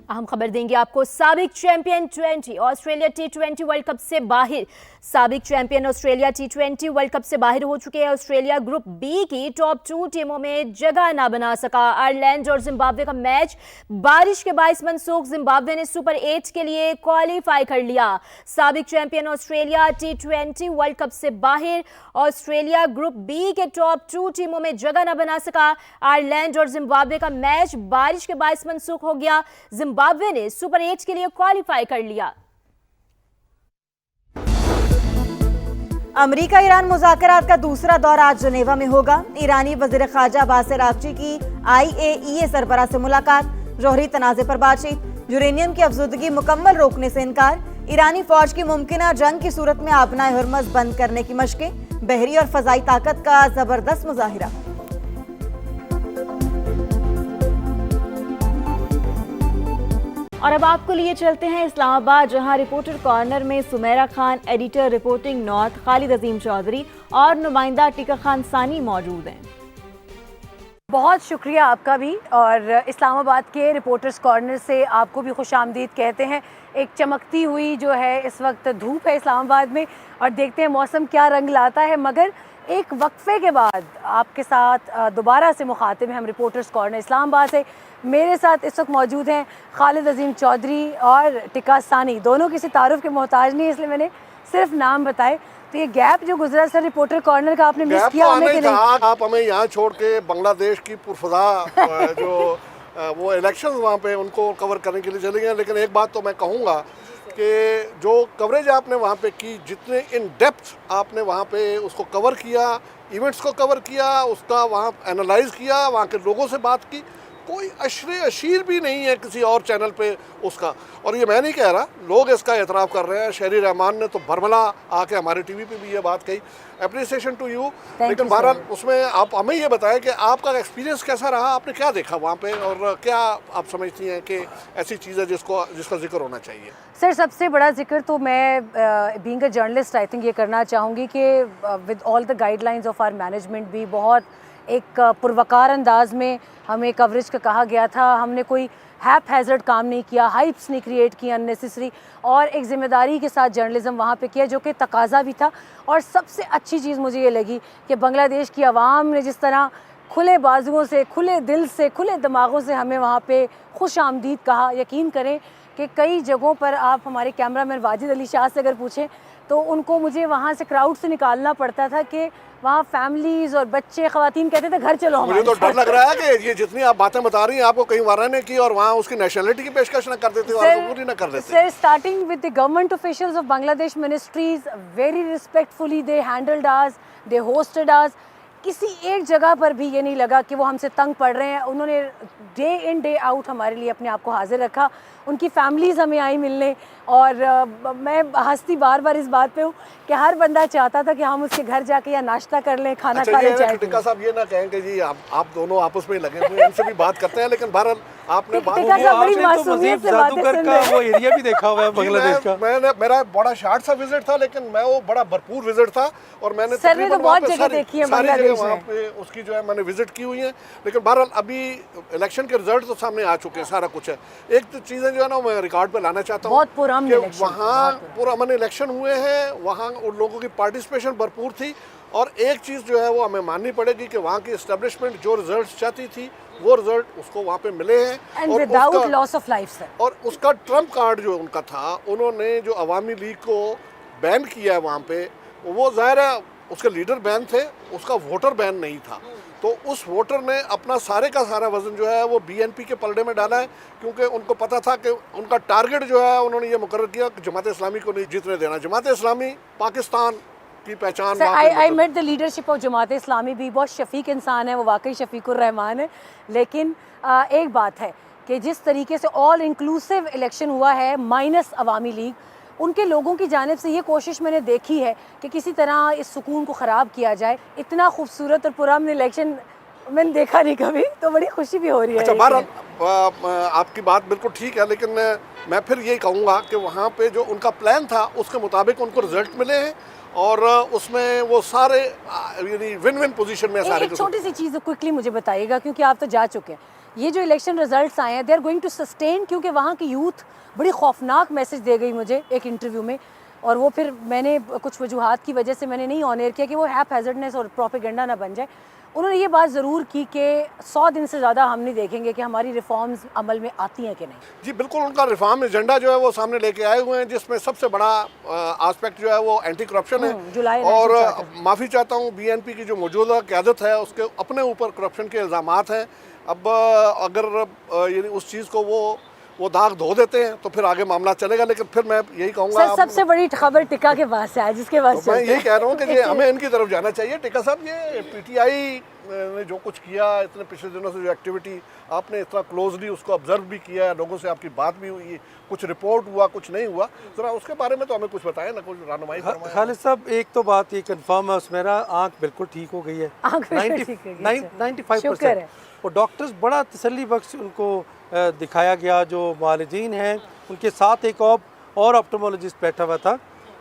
अहम खबर देंगे आपको। साबिक champion T20 Australia T20 world cup से बाहर। साबिक champion Australia T20 world cup से बाहर हो चुके हैं। ऑस्ट्रेलिया ग्रुप बी की टॉप 2 टीमों में जगह ना बना सका। आयरलैंड और जिम्बाब्वे का मैच बारिश के बायस मनसूख। जिम्बाब्वे ने सुपर 8 के लिए क्वालिफाई कर लिया। साबिक champion Australia T20 world cup से बाहर। ऑस्ट्रेलिया ग्रुप बी के टॉप 2 टीमों में जगह ना बना सका। आयरलैंड और जिम्बाब्वे का मैच बारिश के बायस मनसूख हो गया। जिम्बाब्वे ने सुपर 8 के लिए क्वालिफाई कर लिया। अमेरिका ईरान मुज़ाकरात का दूसरा दौर आज जनेवा में होगा। ईरानी वज़ीर ख़ारजा अब्बास अराग़ची की IAEA सरबराह से मुलाकात। जौहरी तनाज़े पर बातचीत। यूरेनियम की अफज़ुदगी मुकम्मल रोकने से इनकार। ईरानी फौज की मुमकिना जंग की सूरत में आबनाए हुर्मुज़ बंद करने की मशक़ें। बहरी और फ़ज़ाई ताकत का ज़बरदस्त मुज़ाहिरा। और अब आपको लिए चलते हैं इस्लामाबाद, जहां रिपोर्टर कॉर्नर में Sumera Khan, editor reporting north Khalid Azeem Chaudhry और नुमाइंदा टिका खान सानी मौजूद हैं। बहुत शुक्रिया आपका भी, और इस्लामाबाद के रिपोर्टर्स कॉर्नर से आपको भी खुशामदीद कहते हैं। एक चमकती हुई जो है इस वक्त धूप है इस्लामाबाद में, और देखते हैं मौसम क्या रंग लाता है। मगर एक वक्फे के बाद आपके साथ दोबारा से मुखातिब हैं हम रिपोर्टर्स कॉर्नर इस्लामाबाद से। मेरे साथ इस वक्त मौजूद हैं खालिद अजीम चौधरी और टिका सानी। दोनों किसी तारुफ के मोहताज नहीं, इसलिए मैंने सिर्फ नाम बताए। तो ये गैप जो गुजरा सर रिपोर्टर कॉर्नर का, आपने मिस किया हमें कि नहीं? आप हमें यहाँ छोड़ के बांग्लादेश की पुरफजा जो वो इलेक्शन वहाँ पे उनको कवर करने के लिए चले गए। लेकिन एक बात तो मैं कहूँगा कि जो कवरेज आपने वहाँ पे की, जितने इन डेप्थ आपने वहाँ पे उसको कवर किया, इवेंट्स को कवर किया, उसका वहाँ एनालाइज किया, वहाँ के लोगों से बात की, कोई अशरे अशीर भी नहीं है किसी और चैनल पे उसका। और ये मैं नहीं कह रहा, लोग इसका एतराफ़ कर रहे हैं। शहरी रहमान ने तो भरमला आके हमारे टीवी पे भी ये बात कही। Appreciation to you. लेकिन बहरहाल उसमें आप हमें ये बताएं कि आपका एक्सपीरियंस कैसा रहा, आपने क्या देखा वहाँ पे, और क्या आप समझती हैं कि ऐसी चीज़ है जिसका जिक्र होना चाहिए? सर सबसे बड़ा जिक्र तो मैं being a journalist I think ये करना चाहूँगी कि with all the guidelines of our management भी बहुत एक पुरवकार अंदाज में हमें कवरेज का कहा गया था। हमने कोई हैप हैज़र्ड काम नहीं किया, हाइप्स नहीं क्रिएट किया अननेसेसरी, और एक ज़िम्मेदारी के साथ जर्नलिज्म वहाँ पे किया, जो कि तकाजा भी था। और सबसे अच्छी चीज़ मुझे ये लगी कि बांग्लादेश की आवाम ने जिस तरह खुले बाजुओं से, खुले दिल से, खुले दिमागों से हमें वहाँ पे खुश आमदीद कहा। यकीन करें कि कई जगहों पर आप हमारे कैमरामैन वाजिद अली शाह से अगर पूछें तो उनको मुझे वहाँ से क्राउड से निकालना पड़ता था कि वहाँ फैमिलीज और बच्चे, ख़वातीन कहते थे घर चलो। मुझे तो डर लग रहा है कि ये जितनी आप बातें बता रही हैं, आपको कहीं वारा ने की और वहाँ उसकी नेशनलिटी की पेशकश न कर देते और पूरी न कर देते। Sir starting with the government officials of Bangladesh ministries, very respectfully they handled us, they hosted us. किसी एक जगह पर भी ये नहीं लगा कि वो हमसे तंग पड़ रहे हैं। उन्होंने डे इन डे आउट हमारे लिए अपने आप को हाजिर रखा। उनकी फैमिलीज़ हमें आई मिलने, और मैं हंसती बार बार इस बात पे हूँ कि हर बंदा चाहता था कि हम उसके घर जाके या नाश्ता कर लें, खाना खा लें, चाय। टिक्का साहब ये ना कहें कि जी आप दोनों आपस में लगे हुए हैं, इनसे भी बात करते हैं। लेकिन बहरहाल आपने बात वो एरिया भी देखा हुआ है बांग्लादेश का। मेरा बड़ा शॉर्ट सा विजिट था, लेकिन मैं वो बड़ा भरपूर विजिट था, और मैंने तो बहुत जगह देखी है बांग्लादेश वहाँ पे उसकी जो है मैंने विजिट की हुई है। लेकिन बहरहाल अभी इलेक्शन के रिजल्ट तो सामने आ चुके हैं, सारा कुछ है। एक तो चीज़ें जो है ना मैं रिकॉर्ड पे लाना चाहता हूँ, बहुत पुरअमन इलेक्शन, वहाँ पुरअमन इलेक्शन हुए हैं, वहाँ उन लोगों की पार्टिसिपेशन भरपूर थी। और एक चीज़ जो है वो हमें माननी पड़ेगी कि वहाँ की एस्टेब्लिशमेंट जो रिजल्ट चाहती थी वो रिजल्ट उसको वहाँ पे मिले हैं, और without loss of life sir. और उसका ट्रम्प कार्ड जो उनका था, उन्होंने जो अवामी लीग को बैन किया है वहाँ पे, वो ज़ाहिर है उसके लीडर बैन थे, उसका वोटर बैन नहीं था। तो उस वोटर ने अपना सारे का सारा वजन जो है वो BNP के पलड़े में डाला है, क्योंकि उनको पता था कि उनका टारगेट जो है उन्होंने ये मुकर्रर किया कि जमात इस्लामी को नहीं जीतने देना। जमात इस्लामी पाकिस्तान की पहचान। I met the leadership of Jamaat Islami भी बहुत शफीक इंसान है, वो वाकई शफीकुर रहमान है। लेकिन एक बात है कि जिस तरीके से ऑल इंक्लूसिव इलेक्शन हुआ है माइनस अवामी लीग, उनके लोगों की जानिब से ये कोशिश मैंने देखी है कि किसी तरह इस सुकून को ख़राब किया जाए। इतना खूबसूरत और पुरअमन इलेक्शन मैंने देखा नहीं कभी, तो बड़ी खुशी भी हो रही है। अच्छा बहरहाल आपकी बात बिल्कुल ठीक है, लेकिन मैं फिर यही कहूँगा कि वहाँ पे जो उनका प्लान था उसके मुताबिक उनको रिजल्ट मिले हैं, और उसमें वो सारे यानी विन विन पोजीशन में सारे। एक छोटी सी चीज़ क्विकली मुझे बताइएगा, क्योंकि आप तो जा चुके हैं। ये जो इलेक्शन रिजल्ट्स आए हैं they are going to sustain, क्योंकि वहाँ की यूथ बड़ी खौफनाक मैसेज दे गई मुझे एक इंटरव्यू में, और वो फिर मैंने कुछ वजूहात की वजह से मैंने नहीं ऑन एयर किया कि वो हैप हैजर्डनेस और प्रोपेगेंडा ना बन जाए। उन्होंने ये बात ज़रूर की कि 100 दिन से ज़्यादा हम नहीं देखेंगे कि हमारी रिफॉर्म्स अमल में आती हैं कि नहीं। जी बिल्कुल, उनका रिफॉर्म एजेंडा जो है वो सामने लेके आए हुए हैं, जिसमें सबसे बड़ा एस्पेक्ट जो है वो एंटी करप्शन है। जुलाई और election माफ़ी चाहता हूँ, बीएनपी की जो मौजूदा क़यादत है उसके अपने ऊपर करप्शन के इल्ज़ामात हैं। अब अगर उस चीज़ को वो दाग धो देते हैं तो फिर आगे मामला चलेगा, लेकिन फिर मैं यही कहूँगा सर सबसे बड़ी खबर टिक्का के पास से है, जिसके पास तो मैं यही कह रहा हूँ कि हमें इनकी तरफ जाना चाहिए। टिक्का साहब, ये पीटीआई ने जो कुछ किया इतने पिछले दिनों से, जो एक्टिविटी आपने इतना क्लोजली उसको ऑब्जर्व भी किया है, लोगों से आपकी बात भी हुई, कुछ रिपोर्ट हुआ कुछ नहीं हुआ, ज़रा उसके बारे में तो हमें कुछ बताएं ना, कुछ रहनुमाई फरमाएं। खालिद साहब, एक तो बात ये कंफर्म है, उसमेरा आंख बिल्कुल ठीक हो गई है, आंख बिल्कुल ठीक हो गई है। 95%। और डॉक्टर्स बड़ा तसल्ली बख्श उनको दिखाया गया, जो वालिदीन हैं उनके साथ एक और ऑप्टोमोलॉजिस्ट बैठा हुआ था,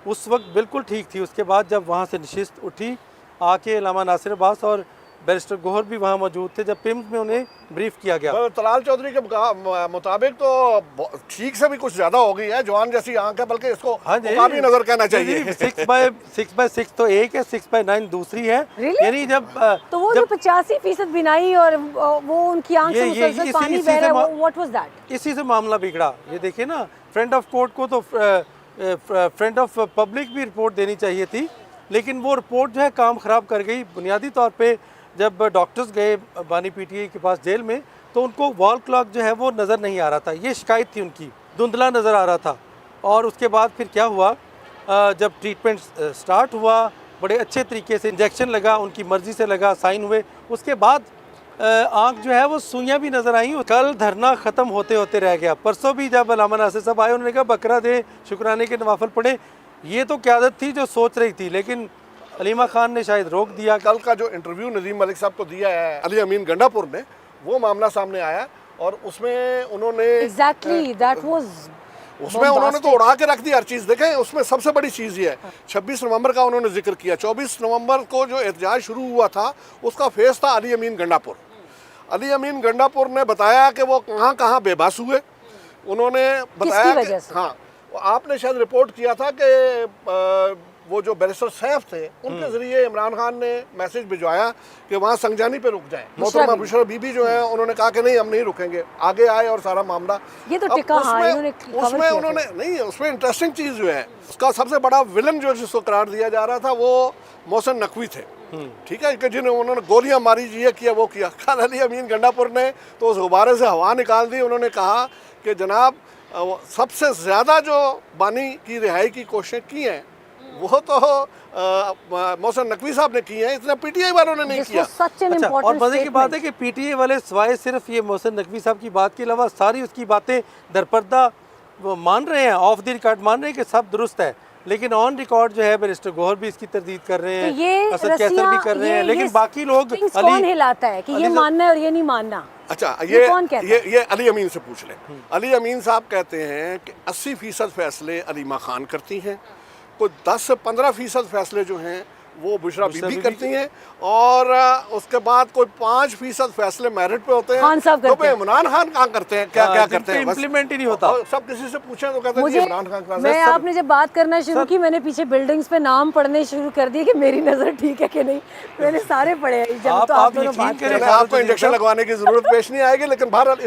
उस वक्त बिल्कुल ठीक थी। उसके बाद जब वहाँ से नशिस्त उठी आके अल्लामा नासिर अब्बास और बैरिस्टर गौहर भी वहाँ मौजूद थे, जब पिम्स में उन्हें ब्रीफ किया गया। तलाल चौधरी के मुताबिक तो ठीक से भी कुछ ज़्यादा हो गई है, जवान जैसी आंख है, बल्कि इसको मुकाबली नज़र कहना चाहिए। 6/6 तो एक है, 6/9 दूसरी है। यानी जब तो वो जो 85% बिनाई और वो उनकी आंख से मुसलसल पानी बह रहा है, व्हाट वाज दैट? इसी से मामला बिगड़ा। ये देखिए ना, फ्रेंड ऑफ कोर्ट को तो फ्रेंड ऑफ पब्लिक भी रिपोर्ट देनी चाहिए थी, लेकिन वो रिपोर्ट जो है काम ख़राब कर गई। बुनियादी तौर पे जब डॉक्टर्स गए बानी पीटीआई के पास जेल में, तो उनको वॉल क्लॉक जो है वो नज़र नहीं आ रहा था, ये शिकायत थी उनकी, धुंधला नज़र आ रहा था। और उसके बाद फिर क्या हुआ, जब ट्रीटमेंट स्टार्ट हुआ, बड़े अच्छे तरीके से इंजेक्शन लगा, उनकी मर्ज़ी से लगा, साइन हुए, उसके बाद आँख जो है वो सुइयाँ भी नज़र आई। कल धरना ख़त्म होते होते रह गया। परसों भी जब अल्लामा नासिर साहब आए, उन्होंने कहा बकरा दे, शुक्राने के नवाफल पढ़े। ये तो क़यादत थी जो सोच रही थी, लेकिन अलीमा खान ने शायद रोक दिया। कल का जो इंटरव्यू नदीम मलिक साहब को दिया है अली अमीन गंडापुर ने, वो मामला सामने आया और उसमें उन्होंने उसमें उन्होंने तो उड़ा के रख दी हर चीज़। देखें, उसमें सबसे बड़ी चीज़ ये है, 26 नवंबर का उन्होंने जिक्र किया। 24 नवंबर को जो एहतजाज शुरू हुआ था उसका फेस था अली अमीन गंडापुर। अली अमीन गंडापुर ने बताया कि वो कहाँ कहाँ बेबस हुए। उन्होंने बताया कि हाँ, आपने शायद रिपोर्ट किया था कि वो जो बैरिस्टर सैफ थे उनके जरिए इमरान खान ने मैसेज भिजवाया कि वहाँ संगजानी पे रुक जाएं। मोहतरमा बुशरा बीबी जो है, उन्होंने कहा कि नहीं, हम नहीं रुकेंगे। आगे आए और सारा मामला ये तो टिका, उसमें उन्होंने नहीं, उसमें इंटरेस्टिंग चीज़ जो है, उसका सबसे बड़ा विलन जो जिसको करार दिया जा रहा था वो मोहसिन नकवी थे। ठीक है, कि जिन्हें उन्होंने गोलियां मारी, ये किया वो किया। कल अली अमीन गंडापुर ने तो उस गुब्बारे से हवा निकाल दी। उन्होंने कहा कि जनाब, सबसे ज़्यादा जो बानी की रिहाई की कोशिश की हैं वो तो मोहसिन नकवी साहब ने की है, इतना पीटीआई वालों ने नहीं किया। अच्छा, और मजे की बात है कि पीटीआई वाले सिवाय सिर्फ ये मोहसिन नकवी साहब की बात के अलावा सारी उसकी बातें दरपर्दा वो मान रहे हैं, ऑफ द रिकॉर्ड मान रहे हैं कि सब दुरुस्त है, लेकिन ऑन रिकॉर्ड जो है बैरिस्टर गौहर भी इसकी तरदीद कर रहे हैं, असद कैसर भी कर रहे हैं, लेकिन बाकी लोग कौन हिलाता है कि ये मानना है और ये नहीं मानना? अच्छा, ये अली अमीन से पूछ लें। अली अमीन साहब कहते हैं कि 80% फैसले अलीमा खान करती हैं, कोई 10 से 15% फैसले जो हैं वो बुशरा बीबी करती हैं, और उसके बाद कोई 5% फैसले मेरिट पे होते हैं। खान साहब करते हैं। इमरान खान कहाँ करते हैं? क्या करते हैं? इम्प्लीमेंट ही नहीं होता। सब किसी से पूछें तो कहते हैं इमरान खान। मैं आपने जब बात करना शुरू की, मैंने पीछे बिल्डिंग्स पे नाम पढ़ने शुरू कर दिए कि मेरी नजर ठीक है कि नहीं। मैंने सारे पढ़े हैं। जब तो आप दोनों बात करें, आपको इंजेक्शन लगवाने की जरूरत पेश नहीं आएगी, लेकिन बहरहाल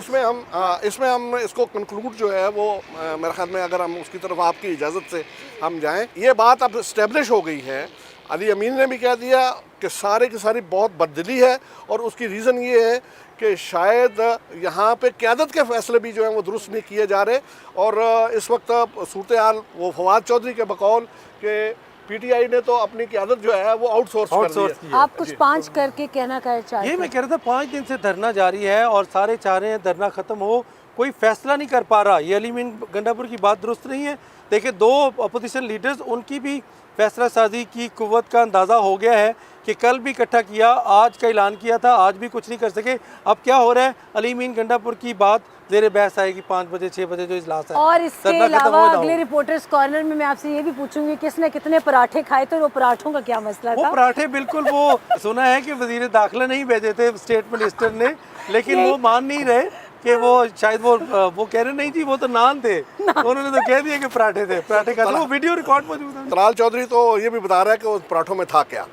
इसमें हम इसको कंक्लूड जो है वो मेरे ख्याल में, अगर हम उसकी तरफ आपकी इजाज़त से हम जाएँ, ये बात अब इस्टेब्लिश हो गई है। अली अमीन ने भी कह दिया कि सारे की सारी बहुत बददिली है, और उसकी रीज़न ये है कि शायद यहाँ पे क़यादत के फ़ैसले भी जो हैं वो दुरुस्त नहीं किए जा रहे। और इस वक्त सूरत हाल वो फवाद चौधरी के बकौल कि पीटीआई ने तो अपनी क़यादत जो है वो आउटसोर्स कर दी है। आप कुछ 5 करके कहना चाहिए? ये मैं कह रहा था, 5 दिन से धरना जारी है और सारे चाह रहे हैं धरना ख़त्म हो, कोई फैसला नहीं कर पा रहा। ये अली अमीन गंडापुर की बात दुरुस्त नहीं है। देखिए, 2 अपोजिशन लीडर्स, उनकी भी फैसला साजी की कुव्वत का अंदाज़ा हो गया है कि कल भी इकट्ठा किया, आज का ऐलान किया था, आज भी कुछ नहीं कर सके। अब क्या हो रहा है, अली अमीन गंडापुर की बात ज़ेरे बहस आएगी 5 बजे 6 बजे जो इजलास है। और इसके धरना खत्म अलावा हो ना अगले हो। रिपोर्टर्स कॉर्नर में मैं आपसे ये भी पूछूंगी किसने कितने पराठे खाए थे और वो पराठों का क्या मसला वो था? पराठे बिल्कुल, वो सुना है कि वजीर दाखिला नहीं भेजे थे स्टेट मिनिस्टर ने, लेकिन वो मान नहीं रहे कि वो शायद वो कह रहे नहीं जी वो तो नान थे, उन्होंने तो कह दिया कि पराठे थे, पराठे खाते। वो वीडियो रिकॉर्ड मौजूद है। तलाल चौधरी तो ये भी बता रहा है कि वो पराठों में था क्या।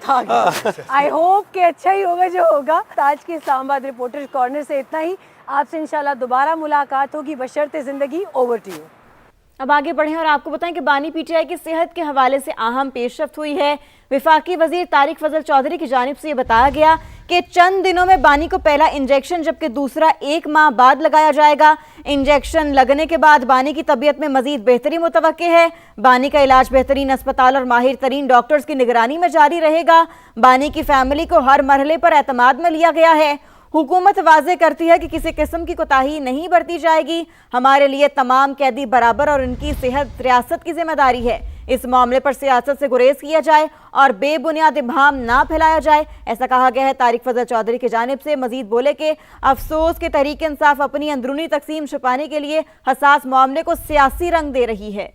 आई होप कि अच्छा ही होगा जो होगा। आज के इस्लामाबाद रिपोर्टर्स कॉर्नर से इतना ही। आपसे इंशाल्लाह दोबारा मुलाकात होगी बशर्ते ज़िंदगी। Over to you. अब आगे बढ़ें और आपको बताएं कि बानी पीटीआई की सेहत के हवाले से अहम पेशरफ्त हुई है। विफाकी वजीर तारिक फजल चौधरी की जानिब से ये बताया गया कि चंद दिनों में बानी को पहला इंजेक्शन जबकि दूसरा 1 माह बाद लगाया जाएगा। इंजेक्शन लगने के बाद बानी की तबीयत में मजीद बेहतरी मुतवक्के है। बानी का इलाज बेहतरीन अस्पताल और माहिर तरीन डॉक्टर्स की निगरानी में जारी रहेगा। बानी की फैमिली को हर मरहले पर एतमाद में लिया गया है। हुकूमत वाज़े करती है कि किसी किस्म की कोताही नहीं बरती जाएगी। हमारे लिए तमाम कैदी बराबर और इनकी सेहत रियासत की जिम्मेदारी है। इस मामले पर सियासत से गुरेज किया जाए और बेबुनियाद इब्हाम ना फैलाया जाए, ऐसा कहा गया है तारिक फजल चौधरी की जानिब से। मजीद बोले कि अफसोस के तहरीक इंसाफ अपनी अंदरूनी तकसीम छुपाने के लिए हसास मामले को सियासी रंग दे रही है।